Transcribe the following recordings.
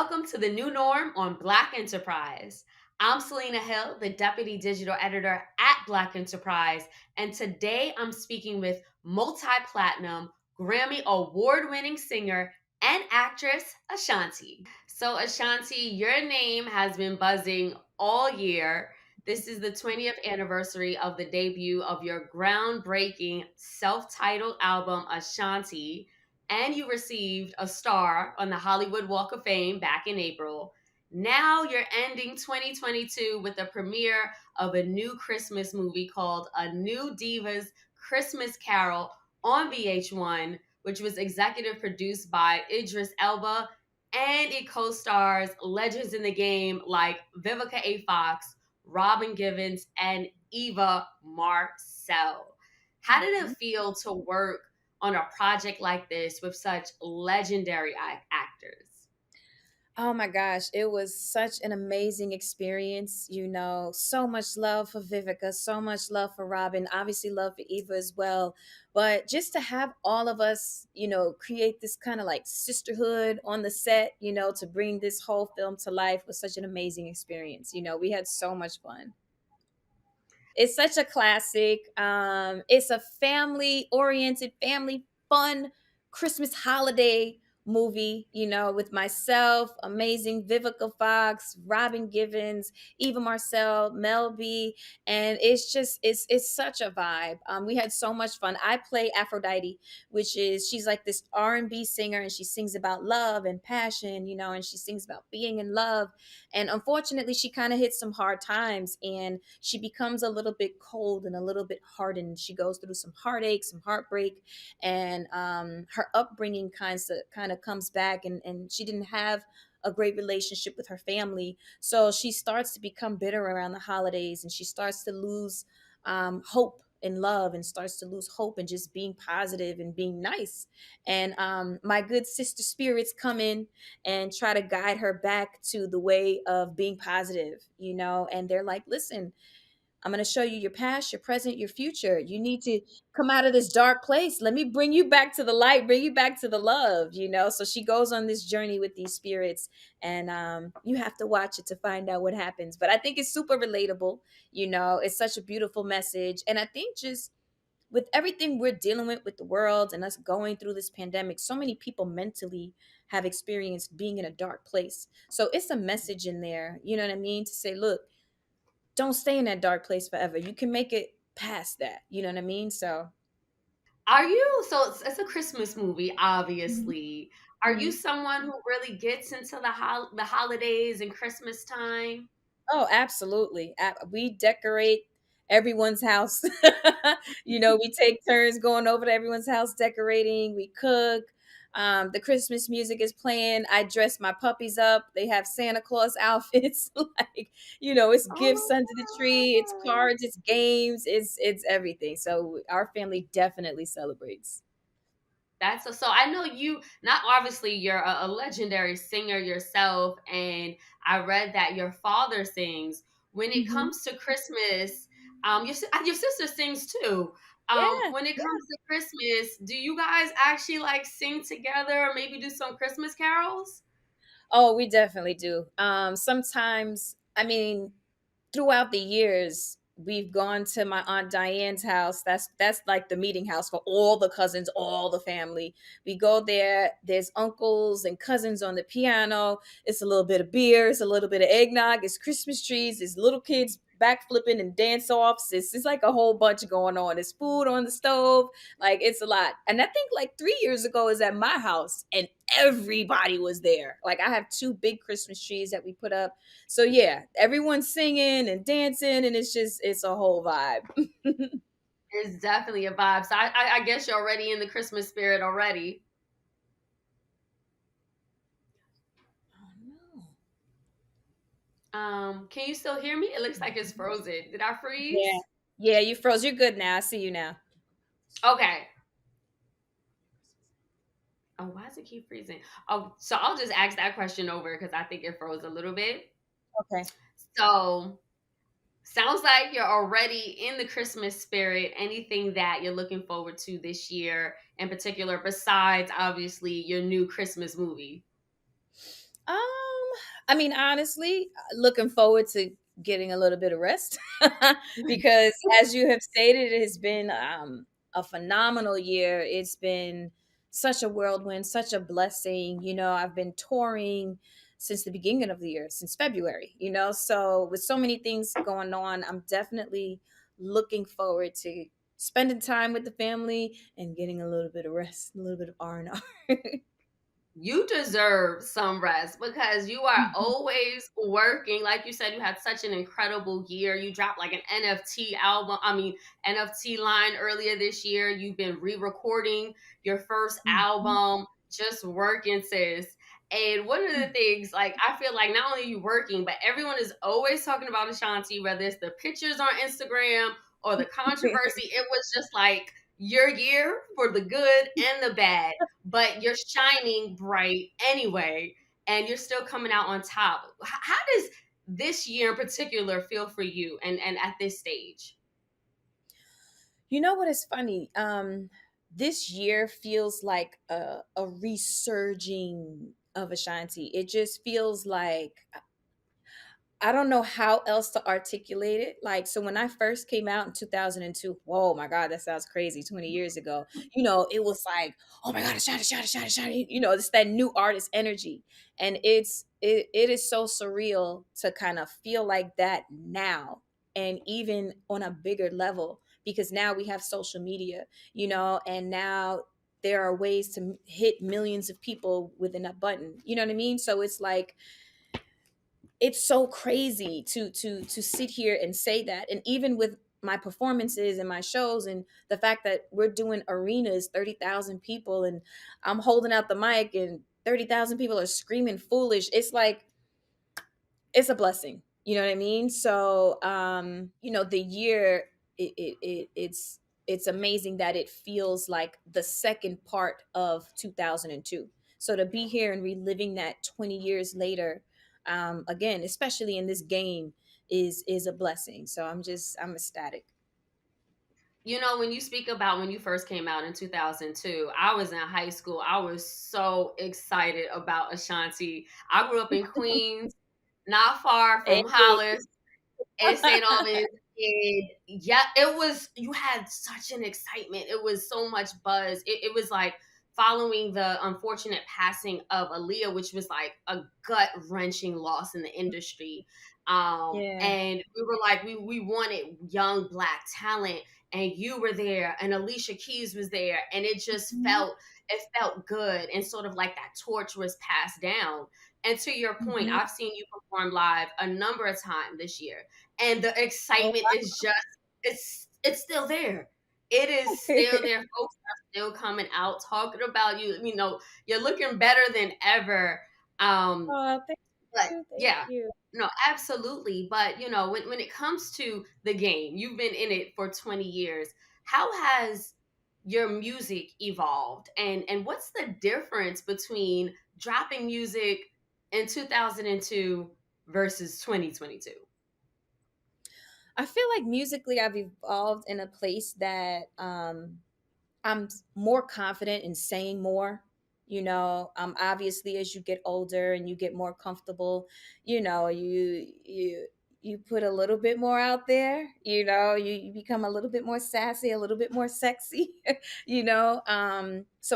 welcome to the new norm on Black Enterprise. I'm Selena Hill, the Deputy Digital Editor at Black Enterprise, and today I'm speaking with multi-platinum, Grammy award-winning singer and actress Ashanti. So Ashanti, your name has been buzzing all year. This is the 20th anniversary of the debut of your groundbreaking self-titled album Ashanti, and you received a star on the Hollywood Walk of Fame back in April. Now you're ending 2022 with the premiere of a new Christmas movie called A New Diva's Christmas Carol on VH1, which was executive produced by Idris Elba, and it co-stars legends in the game like Vivica A. Fox, Robin Givens, and Eva Marcel. How did it Mhm. feel to work on a project like this with such legendary actors? Oh my gosh, it was such an amazing experience. So much love for Vivica, so much love for Robin, obviously love for Eva as well. But just to have all of us, create this kind of like sisterhood on the set, to bring this whole film to life was such an amazing experience. We had so much fun. It's such a classic. It's a family oriented, family fun Christmas holiday movie, with myself, amazing Vivica Fox, Robin Givens, Eva Marcel, Mel B, and it's such a vibe. We had so much fun. I play Aphrodite, which is she's like this R&B singer, and she sings about love and passion, and she sings about being in love. And unfortunately, she kind of hits some hard times, and she becomes a little bit cold and a little bit hardened. She goes through some heartache, some heartbreak, and her upbringing kind of comes back, and she didn't have a great relationship with her family. So she starts to become bitter around the holidays, and she starts to lose hope in love, and starts to lose hope in just being positive and being nice. And my good sister spirits come in and try to guide her back to the way of being positive, and they're like, listen, I'm going to show you your past, your present, your future. You need to come out of this dark place. Let me bring you back to the light, bring you back to the love, So she goes on this journey with these spirits, and you have to watch it to find out what happens. But I think it's super relatable. It's such a beautiful message. And I think just with everything we're dealing with the world and us going through this pandemic, so many people mentally have experienced being in a dark place. So it's a message in there, you know what I mean? To say, look, don't stay in that dark place forever. You can make it past that. You know what I mean? So, Are you so it's a Christmas movie, mhm, obviously. Are you mhm. someone who really gets into the holidays and Christmas time? Oh, absolutely. We decorate everyone's house. We take turns going over to everyone's house decorating. We cook. The Christmas music is playing. I dress my puppies up. They have Santa Claus outfits. Like, it's gifts Oh, under the tree. It's cards. It's games. It's everything. So our family definitely celebrates. so I know you not obviously you're a legendary singer yourself, and I read that your father sings. When it Mhm. comes to Christmas, your sister sings too. Yeah. When it comes to Christmas, do you guys actually like sing together or maybe do some Christmas carols? Oh, we definitely do. Sometimes, I mean, throughout the years, we've gone to my aunt Diane's house. That's like the meeting house for all the cousins, all the family. We go there. There's uncles and cousins on the piano. It's a little bit of beer. It's a little bit of eggnog. It's Christmas trees. It's little kids backflipping and dance offs. It's like a whole bunch going on. There's food on the stove. Like it's a lot. And I think like 3 years ago is at my house, and everybody was there. Like I have two big Christmas trees that we put up, so yeah, everyone's singing and dancing, and it's a whole vibe. It's definitely a vibe. So I guess you're already in the Christmas spirit already. Oh no. Can you still hear me? It looks like it's frozen. Did I Yeah. freeze? Yeah, you froze. You're good now. I see you now. Okay. Oh, why does it keep freezing? Oh, so I'll just ask that question over because I think it froze a little bit. Okay. So sounds like you're already in the Christmas spirit. Anything that you're looking forward to this year in particular, besides obviously your new Christmas movie? I mean, honestly, looking forward to getting a little bit of rest because, as you have stated, it has been a phenomenal year. It's been such a whirlwind, such a blessing. I've been touring since the beginning of the year, since February, so with so many things going on, I'm definitely looking forward to spending time with the family and getting a little bit of rest, a little bit of R&R. You deserve some rest because you are always working. Like you said, you had such an incredible year. You dropped like an NFT album, I mean, NFT line earlier this year. You've been re recording your first Mhm. album, just working, sis. And one of the things, like, I feel like not only you working, but everyone is always talking about Ashanti, whether it's the pictures on Instagram or the controversy. It was just like your year for the good and the bad, but you're shining bright anyway, and you're still coming out on top. How does this year in particular feel for you and at this stage? You know what is funny? This year feels like a resurging of Ashanti. It just feels like I don't know how else to articulate it. Like, so when I first came out in 2002, whoa, my God, that sounds crazy. 20 years ago, it was like, oh my God, Ashanti, Ashanti, Ashanti, Ashanti. It's that new artist energy, and it is so surreal to kind of feel like that now, and even on a bigger level because now we have social media, and now there are ways to hit millions of people within a button. You know what I mean? So it's like it's so crazy to sit here and say that. And even with my performances and my shows and the fact that we're doing arenas, 30,000 people, and I'm holding out the mic and 30,000 people are screaming foolish, it's like it's a blessing. You know what I mean? So the year, it's amazing that it feels like the second part of 2002. So to be here and reliving that 20 years later, again, especially in this game, is a blessing. So I'm ecstatic. When you speak about when you first came out in 2002, I was in high school. I was so excited about Ashanti. I grew up in Queens, not far Hey. from Hollis and St. Albans. And yeah, it was, you had such an excitement. It was so much buzz. It was like following the unfortunate passing of Aaliyah, which was like a gut wrenching loss in the industry. Yeah. And we were like, we wanted young black talent, and you were there, and Alicia Keys was there, and Mhm. it felt good, and sort of like that torch was passed down. And to your point, Mhm. I've seen you perform live a number of times this year, and the Oh, excitement is just it's still there. It is wow. still there. Folks are still coming out talking about you. You're looking better than ever. Um, Oh, thank but you. Thank yeah, you. no, absolutely. But when it comes to the game, you've been in it for 20 years. How has your music evolved? And what's the difference between dropping music in 2002 versus 2022? I feel like musically I've evolved in a place that I'm more confident in saying more. Obviously, as you get older and you get more comfortable, you put a little bit more out there. You become a little bit more sassy, a little bit more sexy. So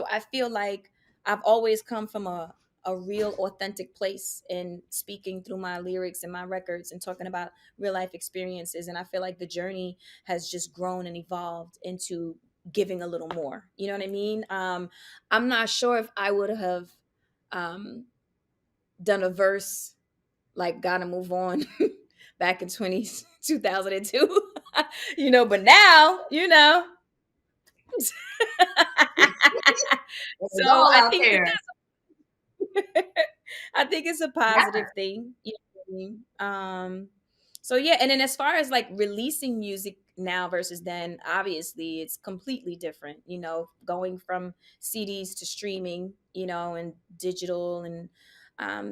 I feel like I've always come from a real authentic place in speaking through my lyrics and my records and talking about real life experiences, and I feel like the journey has just grown and evolved into giving a little more. You know what I mean? I'm not sure if I would have um, done a verse like "Gotta Move On" back in 2002. But now, It's so all I out think that there. I think it's a Yeah. positive thing. You know what I mean? So yeah, and then as far as like releasing music now versus then, obviously it's completely different. Going from CDs to streaming, and digital and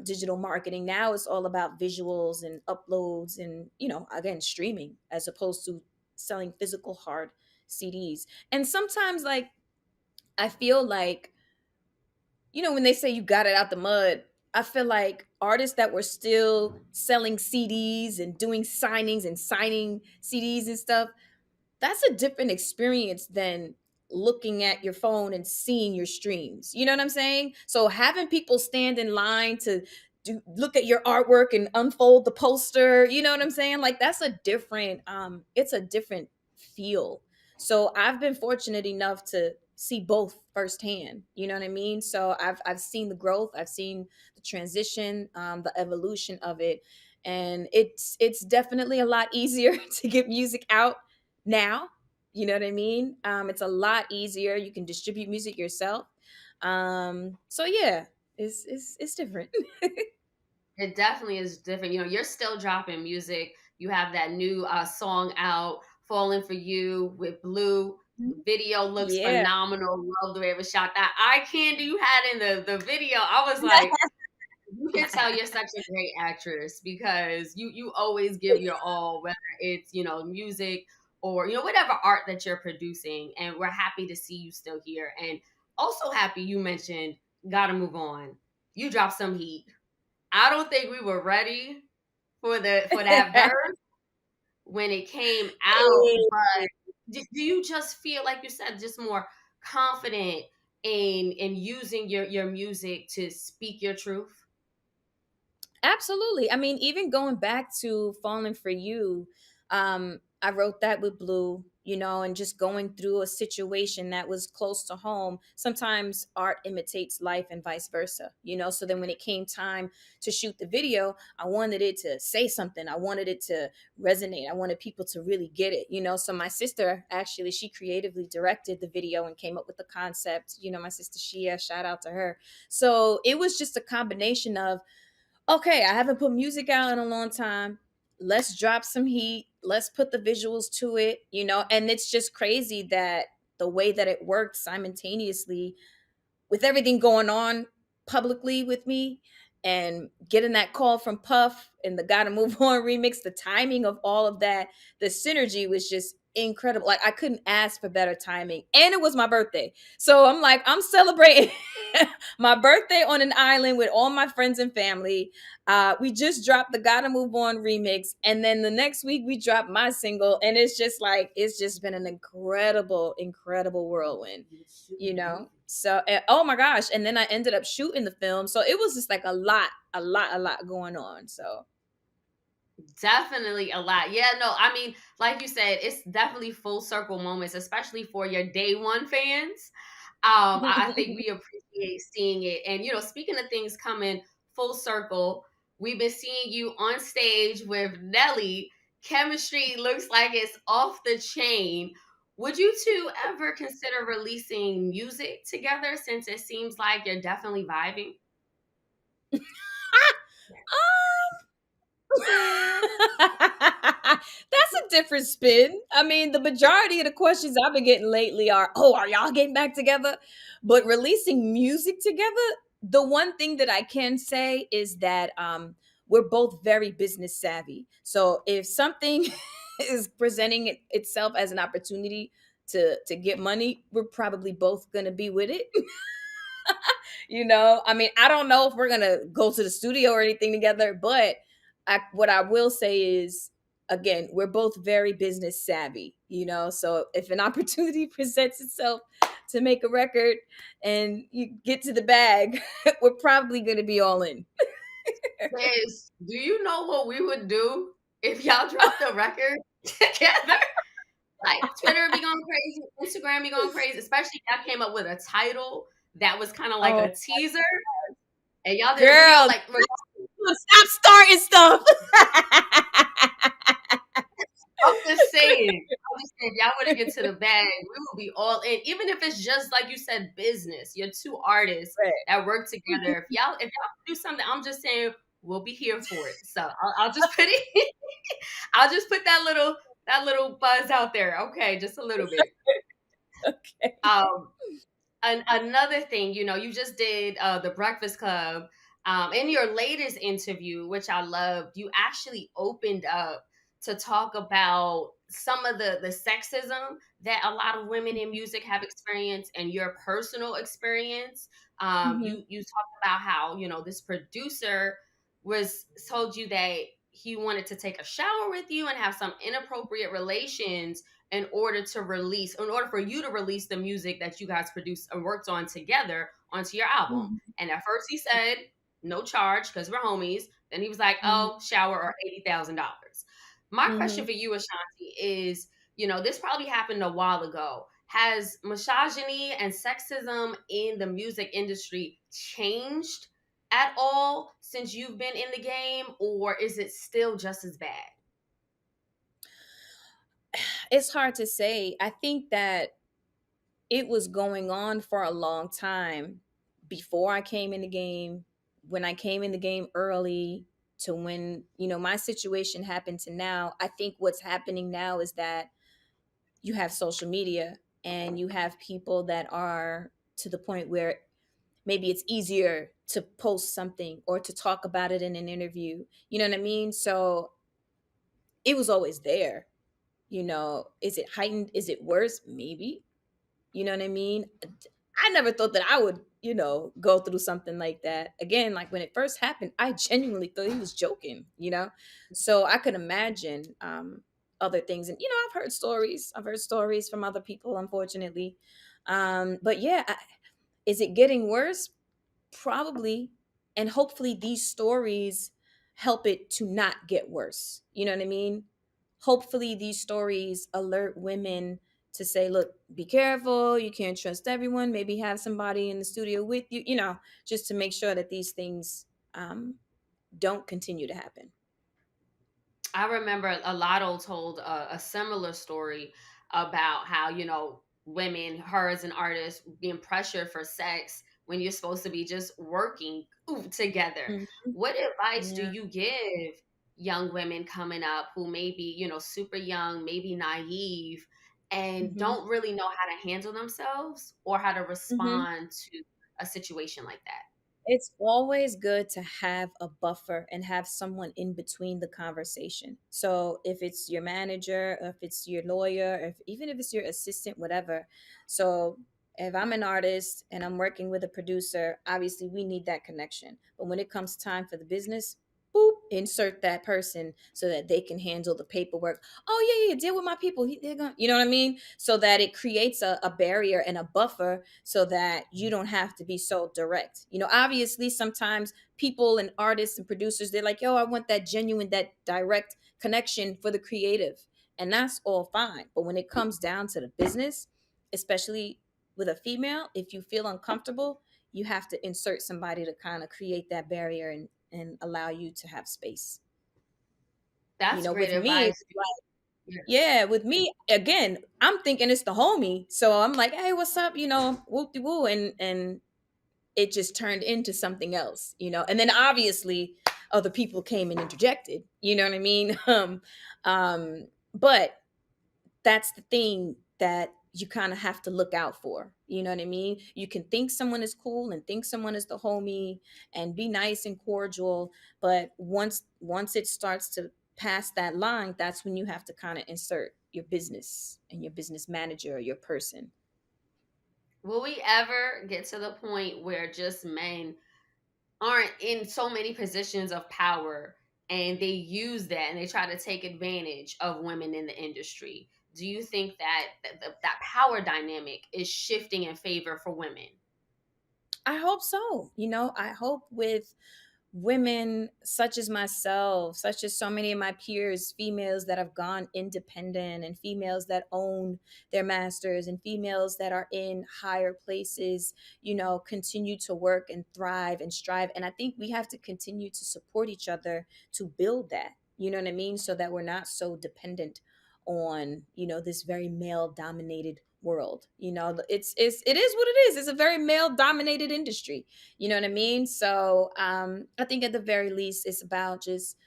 digital marketing. Now it's all about visuals and uploads and again streaming as opposed to selling physical hard CDs. And sometimes like I feel like when they say you got it out the mud, I feel like artists that were still selling CDs and doing signings and signing CDs and stuff, that's a different experience than looking at your phone and seeing your streams. You know what I'm saying? So having people stand in line to look at your artwork and unfold the poster, you know what I'm saying? Like that's a different it's a different feel. So I've been fortunate enough to see both firsthand. You know what I mean? So I've seen the growth, I've seen the transition, the evolution of it, and it's definitely a lot easier to get music out now. You know what I mean? It's a lot easier. You can distribute music yourself. So yeah, it's different. It definitely is different. You know, you're still dropping music. You have that new song out, "Falling for You" with Blue. The video looks Yeah. phenomenal. Love the way it was shot. That eye candy you had in the video, I was like, you can tell you're such a great actress because you always give your all, whether it's music or whatever art that you're producing. And we're happy to see you still here, and also happy you mentioned "Gotta Move On." You dropped some heat. I don't think we were ready for that verse when it came out, but do you just feel like you said just more confident in using your music to speak your truth? Absolutely. I mean, even going back to Falling for You, I wrote that with Blue, and just going through a situation that was close to home. Sometimes art imitates life and vice versa, So then when it came time to shoot the video, I wanted it to say something. I wanted it to resonate. I wanted people to really get it, So my sister, actually, she creatively directed the video and came up with the concept. My sister Shia, shout out to her. So it was just a combination of, okay, I haven't put music out in a long time. Let's drop some heat. Let's put the visuals to it, And it's just crazy that the way that it worked simultaneously with everything going on publicly with me and getting that call from Puff and the Gotta Move On remix, the timing of all of that, the synergy was just incredible. Like I couldn't ask for better timing. And it was my birthday. So I'm like, I'm celebrating my birthday on an island with all my friends and family. We just dropped the Gotta Move On remix. And then the next week we dropped my single. And it's just like, it's just been an incredible, incredible whirlwind, So, oh my gosh. And then I ended up shooting the film. So it was just like a lot going on. So, Definitely a lot. Yeah, no, I mean, like you said, it's definitely full circle moments, especially for your day one fans. I think we appreciate seeing it. And speaking of things coming full circle, we've been seeing you on stage with Nelly. Chemistry looks like it's off the chain. Would you two ever consider releasing music together since it seems like you're definitely vibing? that's a different spin. I mean, the majority of the questions I've been getting lately are, "Oh, are y'all getting back together?" But releasing music together, the one thing that I can say is that we're both very business savvy. So if something is presenting itself as an opportunity to get money, we're probably both going to be with it. I mean, I don't know if we're gonna go to the studio or anything together, but what I will say is, again, we're both very business savvy, So if an opportunity presents itself to make a record and you get to the bag, we're probably gonna be all in. Liz, do you know what we would do if y'all dropped a record together? Like Twitter be going crazy, Instagram be going crazy, especially if y'all came up with a title that was kind of like Oh, a teaser and y'all did a video girl, like stop starting stuff. I'm just saying. If y'all want to get to the bag, we will be all in. Even if it's just like you said, business. You're two artists that work together. If y'all do something, I'm just saying we'll be here for it. So I'll just put it. I'll just put that little buzz out there. Okay, just a little bit. Okay. Um, another thing, you just did the Breakfast Club. In your latest interview, which I loved, you actually opened up to talk about some of the sexism that a lot of women in music have experienced and your personal experience. Mhm. You talked about how this producer was told you that he wanted to take a shower with you and have some inappropriate relations in order for you to release the music that you guys produced and worked on together onto your album. Mhm. And at first he said no charge because we're homies. Then he was like, Mhm. "Oh, shower or $80,000." My question Mhm. for you, Ashanti, is, this probably happened a while ago. Has misogyny and sexism in the music industry changed at all since you've been in the game, or is it still just as bad? It's hard to say. I think that it was going on for a long time before I came in the game, when I came in the game early, to when, my situation happened to now. I think what's happening now is that you have social media and you have people that are to the point where maybe it's easier to post something or to talk about it in an interview. You know what I mean? So it was always there. Is it heightened? Is it worse? Maybe. You know what I mean? I never thought that I would, go through something like that. Again, like when it first happened, I genuinely thought he was joking, So I could imagine other things. And, I've heard stories. I've heard stories from other people, unfortunately. But yeah, is it getting worse? Probably. And hopefully these stories help it to not get worse. You know what I mean? Hopefully these stories alert women to say, look, be careful, you can't trust everyone, maybe have somebody in the studio with you, just to make sure that these things don't continue to happen. I remember Lotto told a similar story about how, women, her as an artist, being pressured for sex when you're supposed to be just working together. Mhm. What advice do Yeah. you give young women coming up who may be, super young, maybe naive, and Hmm. don't really know how to handle themselves or how to Hmm. respond to a situation like that? It's always good to have a buffer and have someone in between the conversation. So if it's your manager, or if it's your lawyer, or even if it's your assistant, whatever. So if I'm an artist and I'm working with a producer, obviously we need that connection. But when it comes time for the business, boop, insert that person so that they can handle the paperwork. Oh yeah, yeah, deal with my people. They're going, you know what I mean? So that it creates a barrier and a buffer so that you don't have to be so direct. Obviously sometimes people and artists and producers, they're like, yo, I want that genuine, that direct connection for the creative. And that's all fine. But when it comes down to the business, especially with a female, if you feel uncomfortable, you have to insert somebody to kind of create that barrier and allow you to have space. That's great With me, advice. Yeah. yeah, with me again, I'm thinking it's the homie. So I'm like, hey, what's up? Whoop de woo. And it just turned into something else. And then obviously other people came and interjected. You know what I mean? But that's the thing that you kind of have to look out for. You know what I mean? You can think someone is cool and think someone is the homie and be nice and cordial, but once it starts to pass that line, that's when you have to kind of insert your business and your business manager or your person. Will we ever get to the point where just men aren't in so many positions of power and they use that and they try to take advantage of women in the industry? Do you think that that power dynamic is shifting in favor for women? I hope so. I hope with women such as myself, such as so many of my peers, females that have gone independent and females that own their masters and females that are in higher places, continue to work and thrive and strive. And I think we have to continue to support each other to build that, you know what I mean? So that we're not so dependent on, this very male dominated world. It is what it is. It's a very male dominated industry. You know what I mean? So I think at the very least, it's about just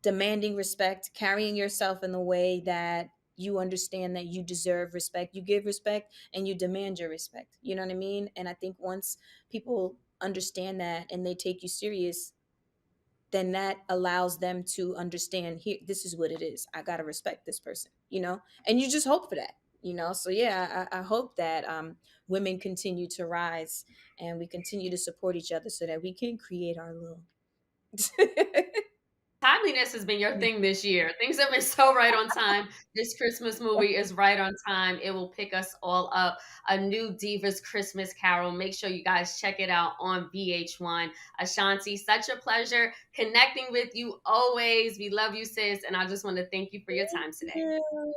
demanding respect, carrying yourself in the way that you understand that you deserve respect. You give respect and you demand your respect. You know what I mean? And I think once people understand that and they take you serious, then that allows them to understand, here, this is what it is. I got to respect this person. And you just hope for that. So yeah, I hope that women continue to rise and we continue to support each other so that we can create our little Timeliness has been your thing this year. Things have been so right on time. This Christmas movie is right on time. It will pick us all up. A new Divas Christmas Carol. Make sure you guys check it out on VH1. Ashanti, such a pleasure connecting with you always. We love you, sis. And I just want to thank you for your Thank time today. you.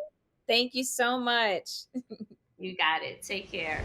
Thank you so much. You got it. Take care.